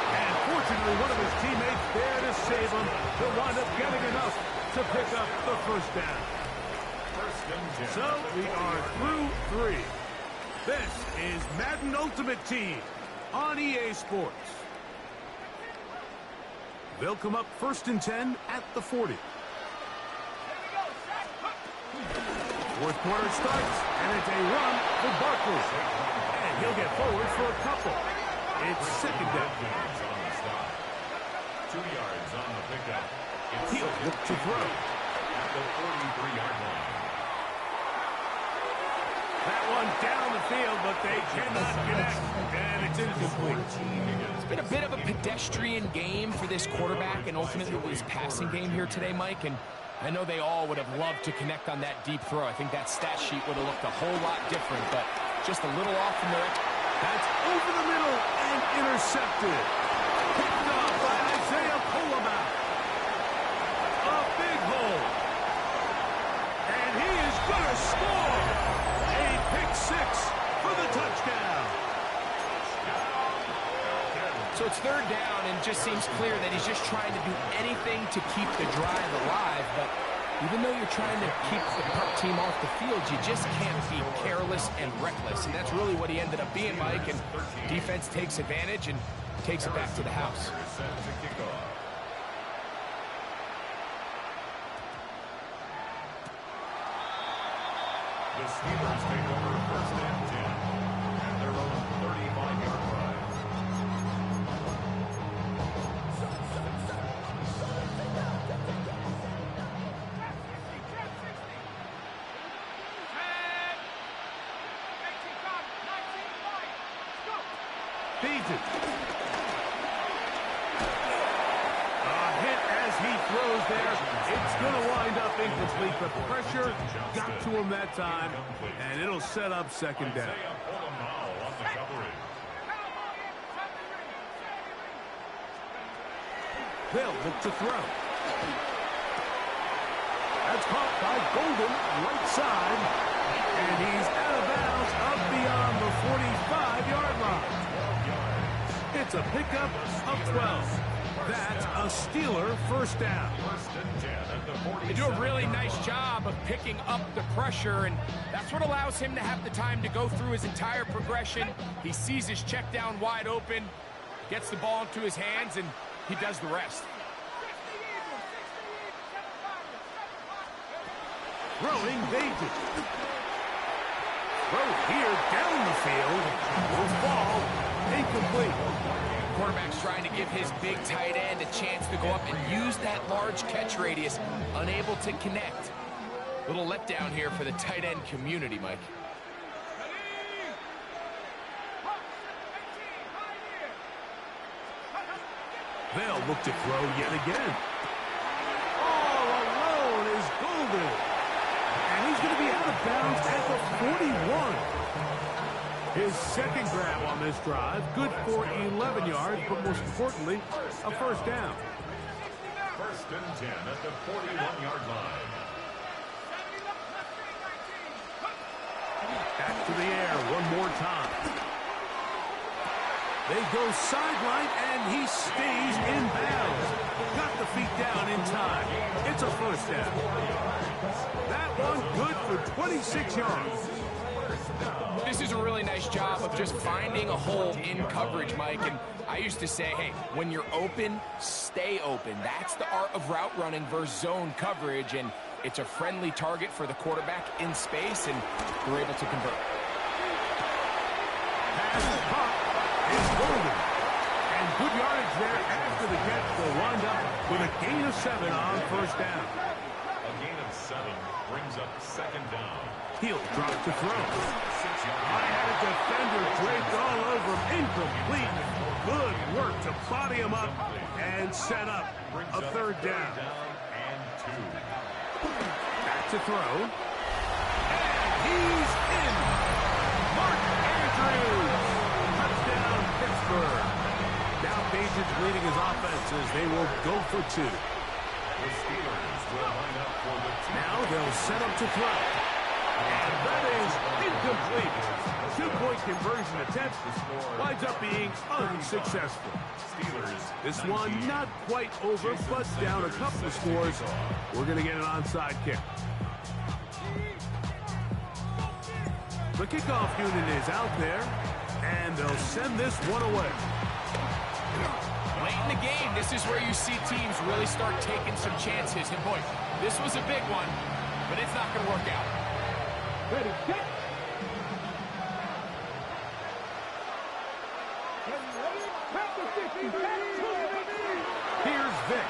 And fortunately, one of his teammates there to save him. He'll wind up getting enough to pick up the first down. So we are through 3. This is Madden Ultimate Team on EA Sports. They'll come up 1st and 10 at the 40. Fourth quarter starts, and it's a run for Barkley. And he'll get forward for a couple. It's 2nd down. 2 yards on the pickup. He'll look to throw. At the 43-yard line. That one down the field, but they cannot connect. And it's incomplete. It's been a bit of a pedestrian game for this quarterback and ultimately his passing game here today, Mike. And I know they all would have loved to connect on that deep throw. I think that stat sheet would have looked a whole lot different, but just a little off from there. That's over the middle and intercepted. Picked off by Isaiah Pullabout. A big hole. And he is going to score. A pick 6 for the touchdown. So it's 3rd down, and just seems clear that he's just trying to do anything to keep the drive alive. But even though you're trying to keep the pup team off the field, you just can't be careless and reckless. And that's really what he ended up being, Mike. And defense takes advantage and takes it back to the house. The Steelers take over 1st and 10 at their own 35-yard line. Feeds it. A hit as he throws there. It's going to wind up incomplete. The pressure got to him that time, and it'll set up 2nd down. They'll look to throw. That's caught by Golden, right side. And he's out of bounds up beyond the 45-yard line. It's a pickup of 12. That's a Steeler first down. They do a really nice job of picking up the pressure, and that's what allows him to have the time to go through his entire progression. He sees his check down wide open, gets the ball into his hands, and he does the rest. Throwing Bajan. Throw here down the field. Will fall. Incomplete. Quarterback's trying to give his big tight end a chance to go up and use that large catch radius. Unable to connect. Little letdown here for the tight end community, Mike. They'll look to throw yet again. All alone is Golden. And he's going to be out of bounds at the 41. His second grab on this drive, good for 11 yards, but most importantly, a first down. First and 10 at the 41-yard line. Back to the air one more time. They go sideline, and he stays in bounds. Got the feet down in time. It's a first down. That one good for 26 yards. This is a really nice job of just finding a hole in coverage, Mike. And I used to say, hey, when you're open, stay open. That's the art of route running versus zone coverage. And it's a friendly target for the quarterback in space, and they're able to convert. Pass caught. It's Golden. And good yardage there after the catch. They'll wind up with a gain of 7 on first down. A gain of 7 brings up second down. He'll drop to throw. I had a defender draped all over him. Incomplete. Good work to body him up and set up a third down. And 2. Back to throw. And he's in. Mark Andrews. Touchdown, Pittsburgh. Now Bajan's leading his offense as they will go for 2. The Steelers will line up for the 2. Now they'll set up to throw. And that is incomplete. 2-point conversion attempt winds up being unsuccessful. This one not quite over, but down a couple of scores. We're going to get an onside kick. The kickoff unit is out there, and they'll send this one away. Late in the game, this is where you see teams really start taking some chances. And boy, this was a big one, but it's not going to work out. Ready, set. Here's Vic.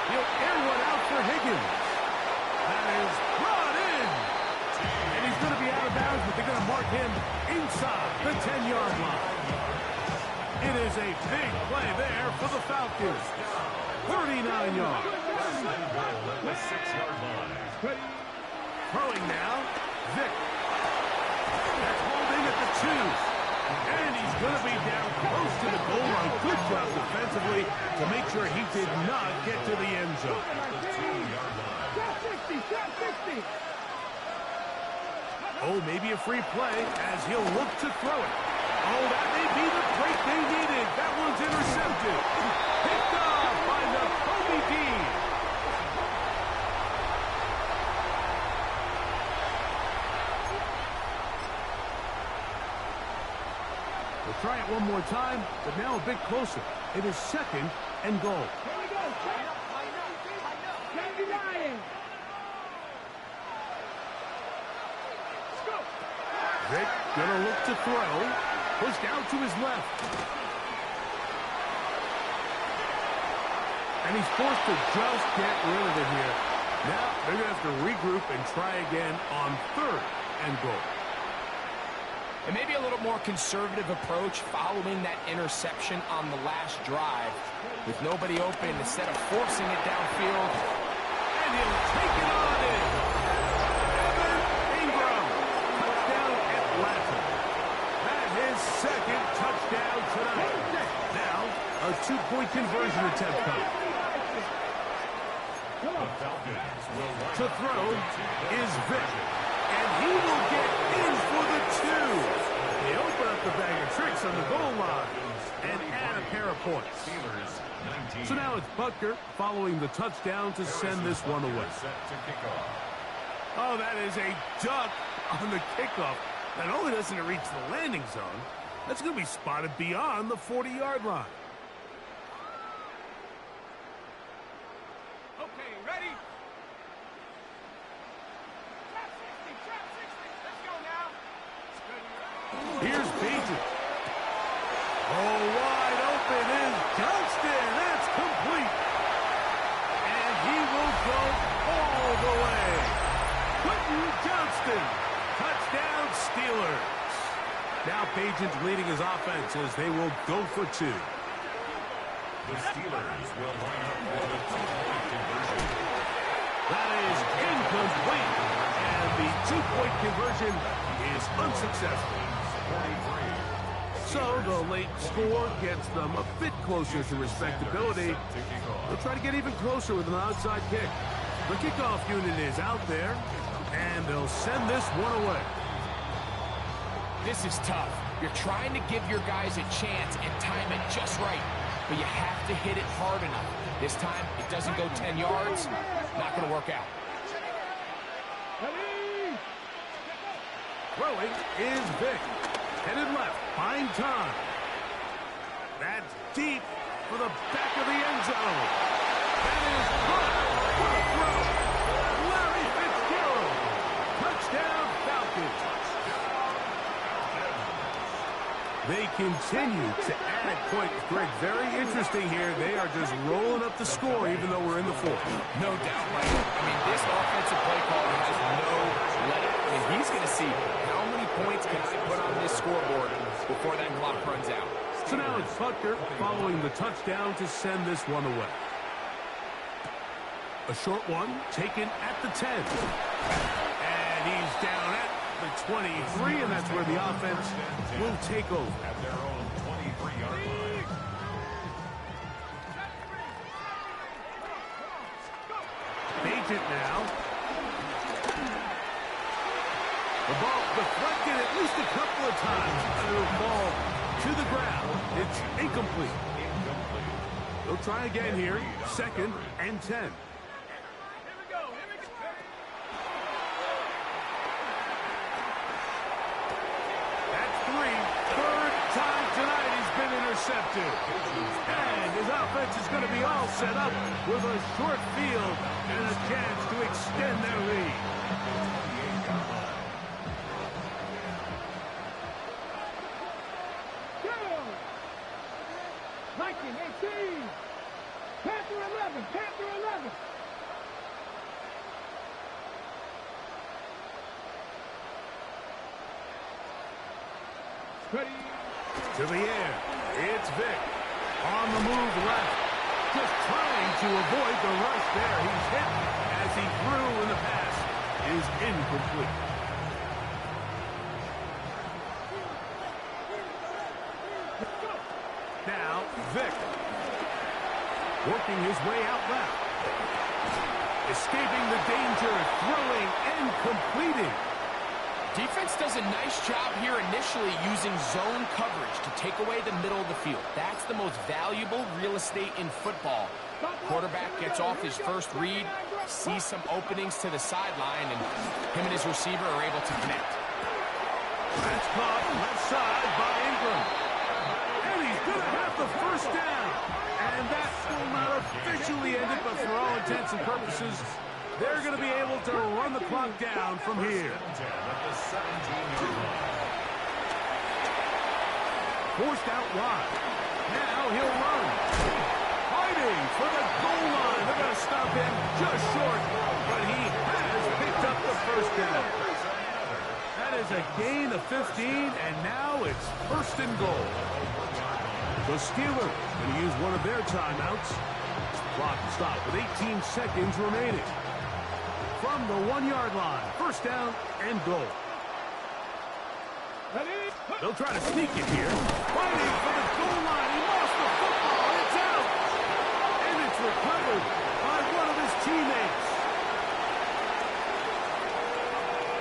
He'll air one out for Higgins. That is brought in. And he's going to be out of bounds, but they're going to mark him inside the 10-yard line. It is a big play there for the Falcons. 39 yards. The 6-yard line. Throwing now, Vic. That's holding at the 2. And he's going to be down close to the goal line. Good job defensively to make sure he did not get to the end zone. Oh, maybe a free play as he'll look to throw it. Oh, that may be the break they needed. That one's intercepted. Picked off by the Kobe D. We'll try it one more time, but now a bit closer. It is second and goal. Here we go. Can't be lying. Let's go. Vic gonna look to throw. Pushed out to his left. And he's forced to just get rid of it here. Now they're gonna have to regroup and try again on third and goal. And maybe a little more conservative approach following that interception on the last drive. With nobody open, instead of forcing it downfield. And he'll take it on in. Evan Ingram. Touchdown Atlanta. That is his second touchdown To throw is Vic. And he will get in for the 2. They open up the bag of tricks on the goal line and add a pair of points. So now it's Butker following the touchdown to send this one away. Oh, that is a duck on the kickoff. Not only doesn't it reach the landing zone, that's going to be spotted beyond the 40-yard line. Okay, ready? Trap 60, let's go now. Here's Beaton. Oh, wide open is Johnston. That's complete. And he will go all the way. Quentin Johnston. Touchdown Steelers. Now Pagent leading his offense as they will go for 2. The Steelers will line up with a 2-point conversion. That is incomplete. And the 2-point conversion is unsuccessful. 43. So the late score gets them a bit closer to respectability. They'll try to get even closer with an outside kick. The kickoff unit is out there, and they'll send this one away. This is tough. You're trying to give your guys a chance and time it just right, but you have to hit it hard enough. This time, it doesn't go 10 yards. Not going to work out. Throwing is Vic. Headed left, buying time. That's deep for the back of the end zone. That is caught for the throw. Larry Fitzgerald. Touchdown Falcons. They continue to add points. Greg, very interesting here. They are just rolling up the score even though we're in the 4th. No doubt, Mike. I mean, this offensive play caller has no let-up. I mean, he's going to see how many points can I put on this scoreboard before that clock runs out. So now it's Butker following the touchdown to send this one away. A short one taken at the 10. And he's down at the 23, and that's where the offense will take over. At their own 23-yard line. Agent now. The ball deflected at least a couple of times. And it'll fall to the ground. It's incomplete. They'll try again here. 2nd and 10. That's 3. 3rd time tonight he's been intercepted. And his offense is going to be all set up with a short field and a chance to extend their lead. Viking 18. Panther 11. Panther 11. Ready. To the air. It's Vic. On the move left. Just trying to avoid the rush there. He's hit as he threw, and the pass is incomplete. Now, Vic. Working his way out left. Escaping the danger, throwing and completing. Defense does a nice job here initially using zone coverage to take away the middle of the field. That's the most valuable real estate in football. Quarterback gets off his first read, sees some openings to the sideline, and him and his receiver are able to connect. That's caught left side by Ingram. And he's going to have the first down. And that will not officially end it, but for all intents and purposes, they're going to be able to run the clock down from here. Forced out wide. Now he'll run. Fighting for the goal line. They're going to stop him just short, but he has picked up the first down. That is a gain of 15, and now it's 1st and goal. The Steelers going to use one of their timeouts. Clock stopped with 18 seconds remaining. From the 1-yard line, 1st down and goal. They'll try to sneak it here. Fighting for the goal line. He lost the football. It's out. And it's recovered by one of his teammates.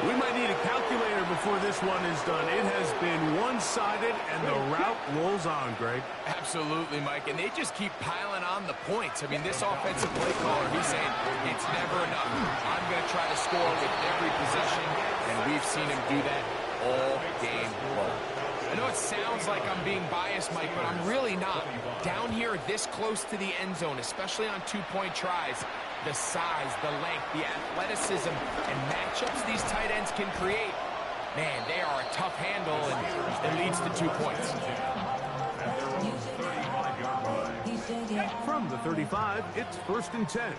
We might need a calculator before this one is done. It has been one-sided, and the route rolls on, Greg. Absolutely, Mike, and they just keep piling on the points. I mean, this offensive play caller, he's saying it's never enough. I'm going to try to score with every possession, and we've seen him do that all game long. I know it sounds like I'm being biased, Mike, but I'm really not. Down here this close to the end zone, especially on two-point tries, the size, the length, the athleticism, and matchups these tight ends can create, man, they are a tough handle, and it leads to 2 points. From the 35, it's 1st and 10.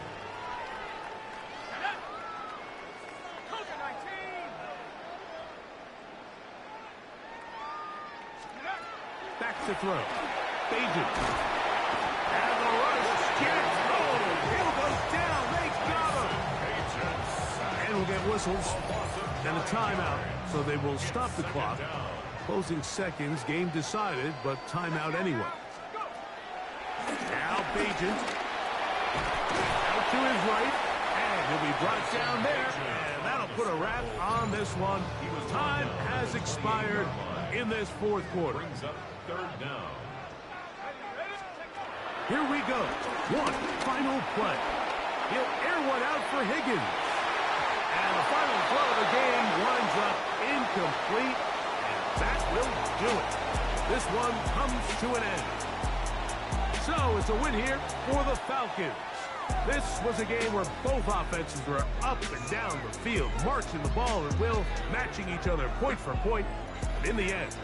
Back to throw. Bajan. And the rush gets. Oh, he'll go down. They got him. And we'll get whistles and a timeout. So they will stop the clock. Closing seconds. Game decided, but timeout anyway. Now Bajan. Out to his right. And he'll be brought down there. And that'll put a wrap on this one. Time has expired in this 4th quarter. Third down. Here we go. One final play. He'll air one out for Higgins. And the final throw of the game winds up incomplete. And that will do it. This one comes to an end. So it's a win here for the Falcons. This was a game where both offenses were up and down the field, marching the ball at will, matching each other point for point. But in the end,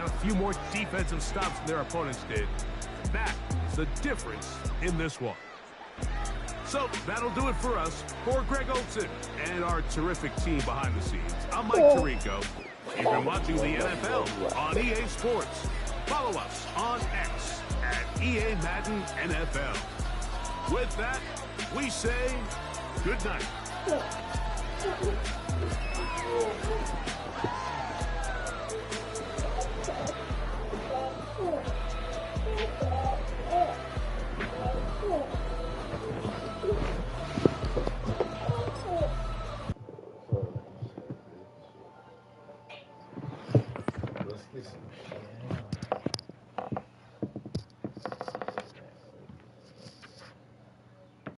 a few more defensive stops than their opponents did. That is the difference in this one. So that'll do it for us. For Greg Olson and our terrific team behind the scenes, I'm Mike Tirico. You've been watching the NFL on EA Sports. Follow us on X at EA Madden NFL. With that, we say good night.